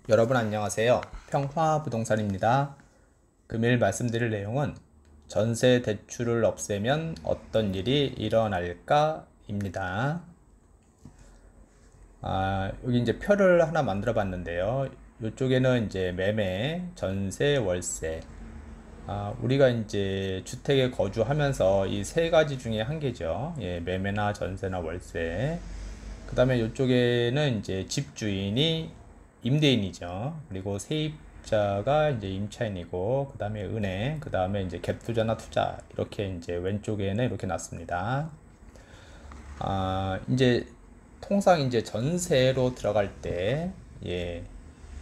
여러분 안녕하세요. 평화부동산입니다. 금일 말씀드릴 내용은 전세 대출을 없애면 어떤 일이 일어날까 입니다. 여기 이제 표를 하나 만들어 봤는데요. 이쪽에는 이제 매매, 전세, 월세. 우리가 이제 주택에 거주하면서 이 세 가지 중에 한 개죠. 예, 매매나 전세나 월세. 그 다음에 이쪽에는 이제 집주인이 임대인이죠. 그리고 세입자가 이제 임차인이고, 그 다음에 은행, 그 다음에 이제 갭 투자나 투자. 이렇게 이제 왼쪽에는 이렇게 놨습니다. 이제 통상 이제 전세로 들어갈 때, 예,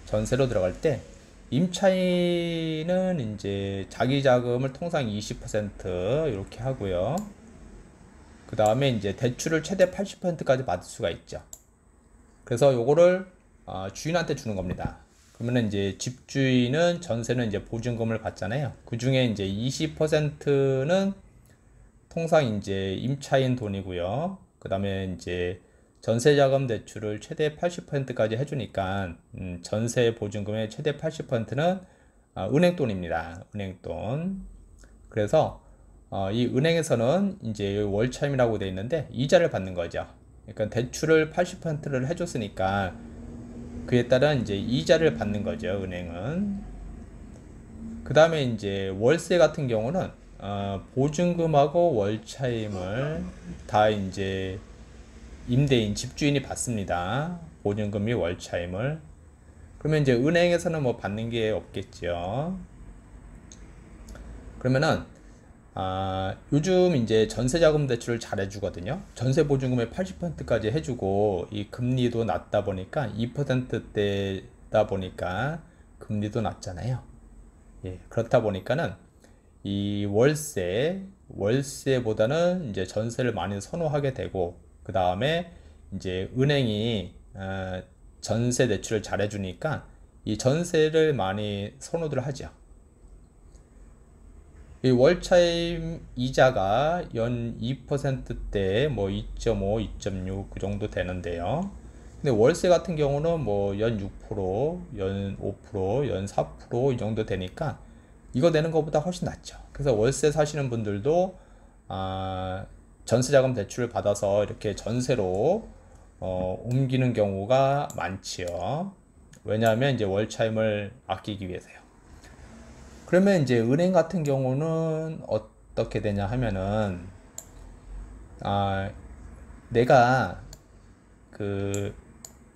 전세로 들어갈 때, 임차인은 이제 자기 자금을 통상 20% 이렇게 하고요. 그 다음에 이제 대출을 최대 80%까지 받을 수가 있죠. 그래서 요거를 주인한테 주는 겁니다. 그러면은 이제 집주인은 전세는 이제 보증금을 받잖아요. 그 중에 이제 20%는 통상 이제 임차인 돈이고요. 그 다음에 이제 전세자금 대출을 최대 80%까지 해주니까 전세 보증금의 최대 80%는 은행 돈입니다. 은행 돈. 그래서 이 은행에서는 이제 월차임이라고 되어 있는데 이자를 받는 거죠. 그러니까 대출을 80%를 해줬으니까 그에 따른 이제 이자를 받는 거죠. 은행은. 그 다음에 이제 월세 같은 경우는 보증금하고 월차임을 다 이제 임대인 집주인이 받습니다. 보증금 및 월차임을. 그러면 이제 은행에서는 뭐 받는 게 없겠죠. 그러면은 요즘 이제 전세자금 대출을 잘 해주거든요. 전세 보증금의 80%까지 해주고, 이 금리도 낮다 보니까 2%대다 보니까 금리도 낮잖아요. 예, 그렇다 보니까는 이 월세보다는 이제 전세를 많이 선호하게 되고, 그 다음에 이제 은행이 전세 대출을 잘 해주니까 이 전세를 많이 선호들 하죠. 이 월차임 이자가 연 2%대 뭐 2.5, 2.6 그 정도 되는데요. 근데 월세 같은 경우는 뭐 연 6%, 연 5%, 연 4%이 정도 되니까 이거 내는 것보다 훨씬 낫죠. 그래서 월세 사시는 분들도 전세자금 대출을 받아서 이렇게 전세로 옮기는 경우가 많지요. 왜냐하면 이제 월차임을 아끼기 위해서요. 그러면 이제 은행 같은 경우는 어떻게 되냐 하면은 아, 내가 그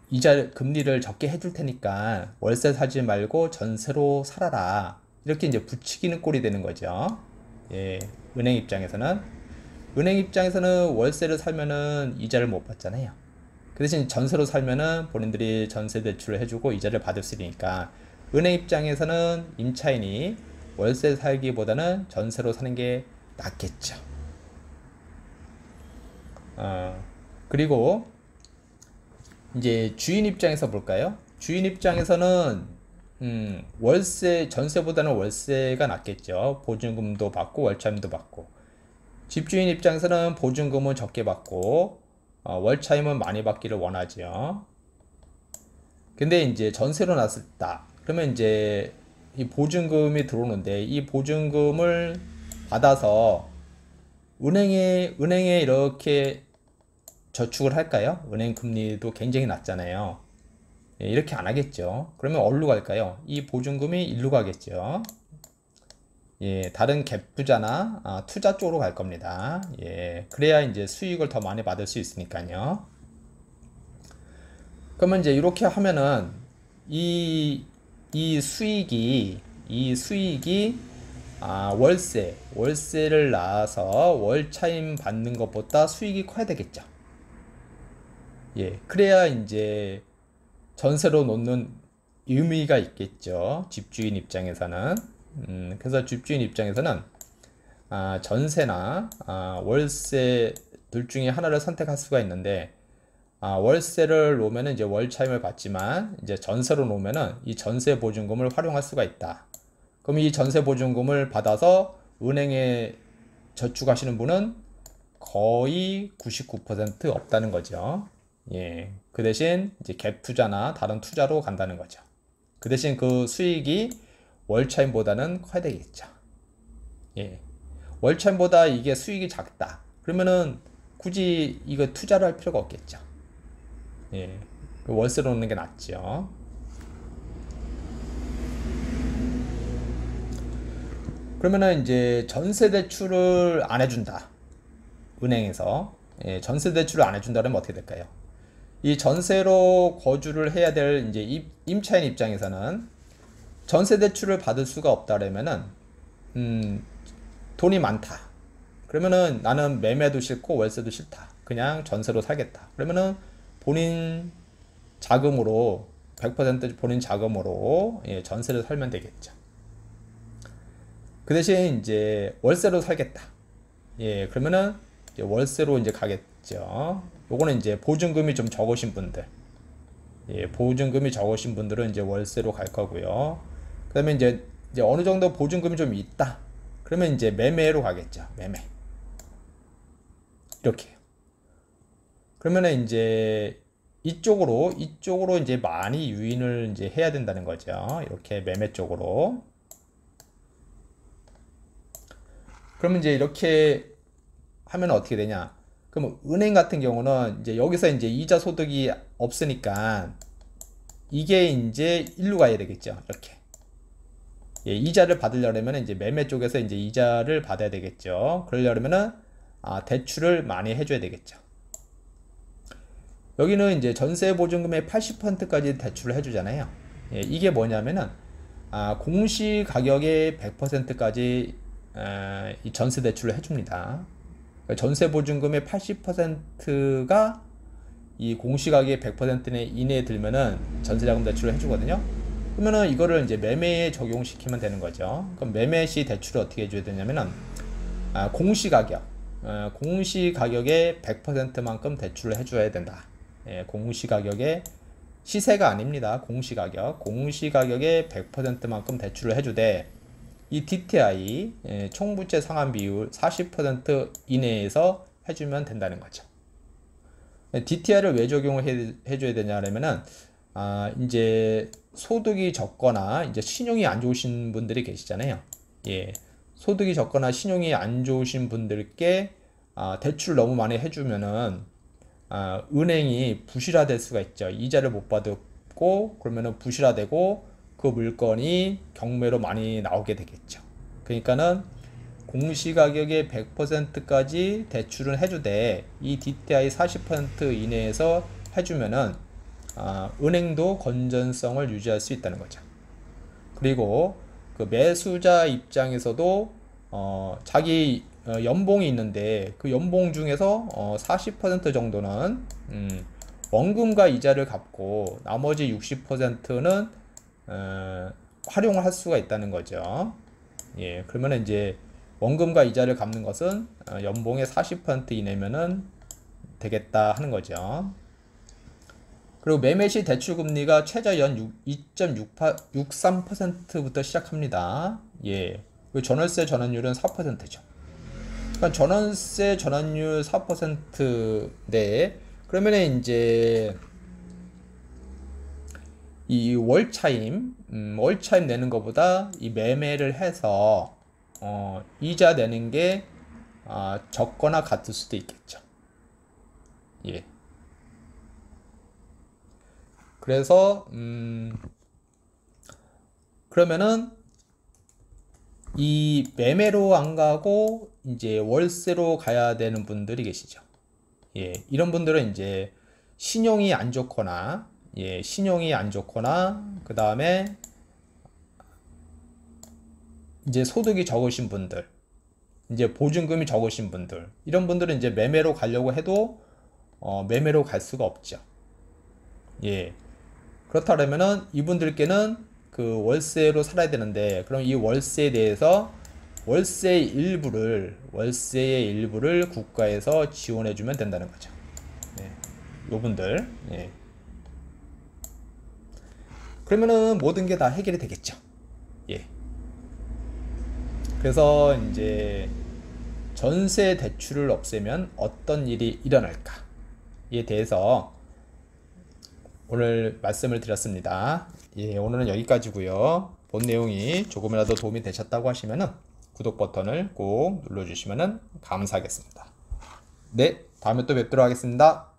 이자 금리를 적게 해줄 테니까 월세 사지 말고 전세로 살아라, 이렇게 이제 부추기는 꼴이 되는 거죠. 예, 은행 입장에서는 월세를 살면은 이자를 못 받잖아요. 그 대신 전세로 살면은 본인들이 전세 대출을 해주고 이자를 받을 수 있으니까 은행 입장에서는 임차인이 월세 살기보다는 전세로 사는 게 낫겠죠. 그리고 이제 주인 입장에서 볼까요? 주인 입장에서는 전세보다는 월세가 낫겠죠. 보증금도 받고 월차임도 받고. 집주인 입장에서는 보증금은 적게 받고 월차임은 많이 받기를 원하죠. 근데 이제 전세로 놨다. 그러면 이제 이 보증금이 들어오는데 이 보증금을 받아서 은행에 이렇게 저축을 할까요? 은행 금리도 굉장히 낮잖아요. 예, 이렇게 안 하겠죠. 그러면 어디로 갈까요? 이 보증금이 일로 가겠죠. 예, 다른 갭 투자나 투자 쪽으로 갈 겁니다. 예, 그래야 이제 수익을 더 많이 받을 수 있으니까요. 그러면 이제 이렇게 하면은 이, 이 수익이 월세를 낳아서 월차임 받는 것보다 수익이 커야 되겠죠. 예, 그래야 이제 전세로 놓는 의미가 있겠죠. 집주인 입장에서는. 그래서 집주인 입장에서는 전세나 월세 둘 중에 하나를 선택할 수가 있는데, 월세를 놓으면 이제 월차임을 받지만 이제 전세로 놓으면은 이 전세 보증금을 활용할 수가 있다. 그럼 이 전세 보증금을 받아서 은행에 저축하시는 분은 거의 99% 없다는 거죠. 예. 그 대신 이제 갭 투자나 다른 투자로 간다는 거죠. 그 대신 그 수익이 월차임보다는 커야 되겠죠. 예. 월차임보다 이게 수익이 작다. 그러면은 굳이 이거 투자를 할 필요가 없겠죠. 예. 월세로 놓는 게 낫죠. 그러면은 이제 전세 대출을 안 해준다. 은행에서. 예, 전세 대출을 안 해준다면 어떻게 될까요? 이 전세로 거주를 해야 될 이제 임차인 입장에서는 전세 대출을 받을 수가 없다라면은 돈이 많다. 그러면은 나는 매매도 싫고 월세도 싫다. 그냥 전세로 살겠다. 그러면은 본인 자금으로 100% 본인 자금으로 예, 전세를 살면 되겠죠. 그 대신 이제 월세로 살겠다. 예, 그러면은 이제 월세로 이제 가겠죠. 요거는 이제 보증금이 좀 적으신 분들. 예, 보증금이 적으신 분들은 이제 월세로 갈 거고요. 그다음에 이제 어느 정도 보증금이 좀 있다. 그러면 이제 매매로 가겠죠. 매매. 이렇게. 그러면은 이제 이쪽으로 이제 많이 유인을 이제 해야 된다는 거죠. 이렇게 매매 쪽으로. 그러면 이제 이렇게 하면 어떻게 되냐? 그럼 은행 같은 경우는 이제 여기서 이제 이자 소득이 없으니까 이게 이제 일로 가야 되겠죠. 이렇게. 예, 이자를 받으려면 이제 매매 쪽에서 이제 이자를 받아야 되겠죠. 그러려면은 대출을 많이 해줘야 되겠죠. 여기는 이제 전세 보증금의 80%까지 대출을 해주잖아요. 예, 이게 뭐냐면은 공시 가격의 100%까지 이 전세 대출을 해줍니다. 전세 보증금의 80%가 이 공시가격의 100% 이내에 들면은 전세자금 대출을 해주거든요. 그러면은 이거를 이제 매매에 적용시키면 되는 거죠. 그럼 매매 시 대출을 어떻게 해줘야 되냐면은 공시가격의 100%만큼 대출을 해줘야 된다. 예, 공시가격의 시세가 아닙니다. 공시가격의 100%만큼 대출을 해주되 이 DTI 총부채 상환 비율 40% 이내에서 해주면 된다는 거죠. DTI를 왜 적용을 해줘야 되냐면은 이제 소득이 적거나 이제 신용이 안 좋으신 분들이 계시잖아요. 예, 소득이 적거나 신용이 안 좋으신 분들께 대출 너무 많이 해주면은 은행이 부실화될 수가 있죠. 이자를 못 받고 그러면은 부실화되고 그 물건이 경매로 많이 나오게 되겠죠. 그러니까는 공시가격의 100%까지 대출은 해주되 이 DTI 40% 이내에서 해주면은 은행도 건전성을 유지할 수 있다는 거죠. 그리고 그 매수자 입장에서도 자기 연봉이 있는데 그 연봉 중에서 40% 정도는 원금과 이자를 갚고 나머지 60%는 활용을 할 수가 있다는 거죠. 예, 그러면 이제 원금과 이자를 갚는 것은 연봉의 40% 이내면은 되겠다 하는 거죠. 그리고 매매 시 대출 금리가 최저 연 2.63%부터 시작합니다. 예, 전월세 전환율은 4%죠. 그러니까 전월세 전환율 4%인데 그러면은 이제 이 월차임 내는 것보다 이 매매를 해서 이자 내는 게 적거나 같을 수도 있겠죠. 예. 그래서 그러면은 이 매매로 안 가고 이제 월세로 가야 되는 분들이 계시죠. 예, 이런 분들은 이제 신용이 안 좋거나 그 다음에 이제 소득이 적으신 분들, 이제 보증금이 적으신 분들, 이런 분들은 이제 매매로 가려고 해도 매매로 갈 수가 없죠. 예, 그렇다면은 이분들께는 그 월세로 살아야 되는데, 그럼 이 월세에 대해서 월세의 일부를 국가에서 지원해주면 된다는 거죠. 예, 요분들. 예. 그러면은 모든 게 다 해결이 되겠죠. 예. 그래서 이제 전세 대출을 없애면 어떤 일이 일어날까에 대해서 오늘 말씀을 드렸습니다. 예, 오늘은 여기까지고요. 본 내용이 조금이라도 도움이 되셨다고 하시면은 구독 버튼을 꼭 눌러주시면은 감사하겠습니다. 네, 다음에 또 뵙도록 하겠습니다.